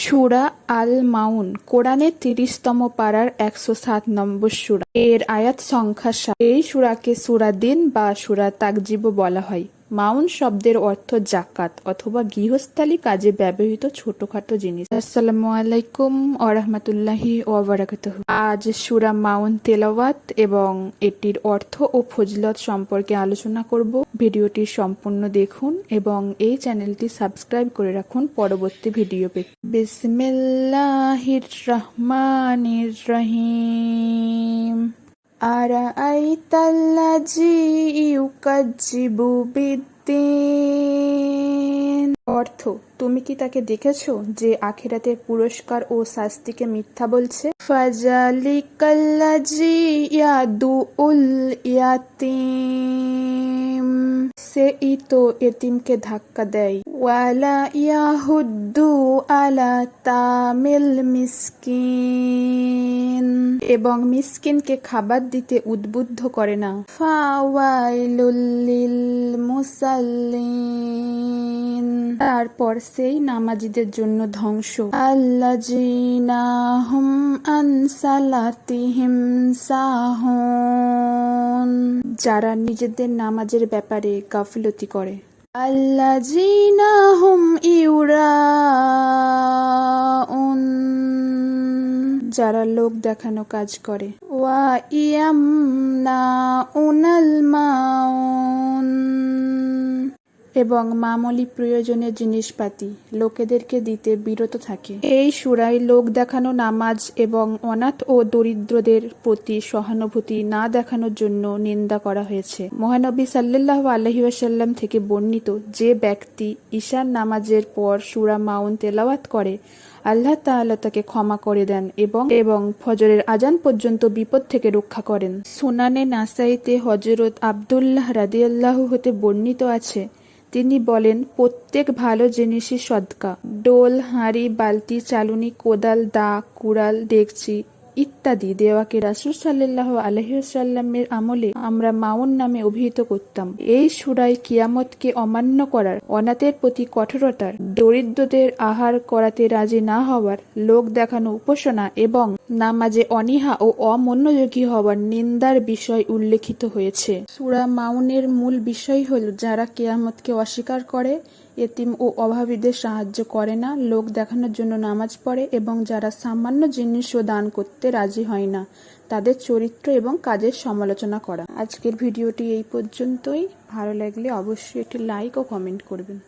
সূরা আল মাউন কোরআনের ৩০তম পারার ১০৭ নম্বর সূরা। এর আয়াত সংখ্যা ৭। এই সূরাকে সূরা দিন বা সূরা তাকজিবও বলা হয়। মাউন শব্দের অর্থ জাকাত অথবা গৃহস্থালী কাজে ব্যবহৃত ছোটখাটো জিনিস। আসসালামু আলাইকুম ওয়া রাহমাতুল্লাহি ওয়া বারাকাতুহু। আজ সূরা মাউন তেলাওয়াত এবং এটির অর্থ ও ফজিলত সম্পর্কে আলোচনা করব। ভিডিওটি সম্পূর্ণ দেখুন এবং এই চ্যানেলটি সাবস্ক্রাইব করে রাখুন পরবর্তী ভিডিও পেতে। বিসমিল্লাহির রহমানির রহিম। আরাআইতাল্লাযী ইউকাজ্জিবু বিদ্দীন। অর্থ, তুমি কি তাকে দেখেছো যে আখিরাতের পুরস্কার ও শাস্তিকে মিথ্যা বলছে? ফাযালিকাল্লাযী ইয়াদুউল ইয়াতীম। সেই তো এতিমকে ধাক্কা দেয়। ওয়ালা ইয়াহুদ্দু আলা তামিল মিসকিন। এবং মিসকিনকে খাবার দিতে উদ্বুদ্ধ করে না। ফাওয়াইলুল লিল মুসাল্লিন। তারপর সেই নামাজীদের জন্য ধ্বংস। আল্লাযীনা হুম আন সালাতিহিম সাহুন। যারা নিজেদের নামাজের ব্যাপারে গাফিলতি করে। আল্লাযীনা হুম ইউরাউন। যারা লোক দেখানো কাজ করে। ওয়া ইয়ামনাউনাল মাউন। এবং মামুলি প্রয়োজনীয় জিনিসপাতি লোকেদেরকে দিতে বিরত থাকে। এই সূরায় লোক দেখানো নামাজ এবং অনাথ ও দরিদ্রদের প্রতি সহানুভূতি না দেখানোর জন্য নিন্দা করা হয়েছে। মহানবী সাল্লাল্লাহু আলাইহি ওয়াসাল্লাম থেকে বর্ণিত, যে ব্যক্তি ঈশার নামাজের পর সূরা মাউন তেলাওয়াত করে, আল্লাহ তাআলা তাকে ক্ষমা করে দেন এবং ফজরের আজান পর্যন্ত বিপদ থেকে রক্ষা করেন। সুনানে নাসাইতে হযরত আব্দুল্লাহ রাদিয়াল্লাহু হতে বর্ণিত আছে, তিনি বলেন, প্রত্যেক ভালো জিনিসই সদকা। ডোল, হাঁড়ি, বালতি, চালুনি, কোদাল, দা, কুড়াল, ডেকচি ইত্যাদি দেওয়াকে রাসূল সাল্লাল্লাহু আলাইহি ওয়াসাল্লামের আমলে আমরা মাউন নামে অভিহিত করতাম। এই সূরায় কিয়ামতকে অমান্য করার, অনাথের প্রতি কঠোরতার, দরিদ্রদের আহার করাতে রাজি না হওয়ার, লোক দেখানো উপাসনা এবং নামাজে অনীহা ও অমনোযোগী হওয়ার নিন্দার বিষয় উল্লেখিত হয়েছে। সূরা মাউনের মূল বিষয় হল, যারা কিয়ামতকে অস্বীকার করে, এতিম ও অভাবীদের সাহায্য করে না, লোক দেখানোর জন্য নামাজ পড়ে এবং যারা সামান্য জিনিসও দান করতে রাজি হয় না, তাদের চরিত্র এবং কাজের সমালোচনা করা। আজকের ভিডিওটি এই পর্যন্তই। ভালো লাগলে অবশ্যই একটি লাইক ও কমেন্ট করবেন।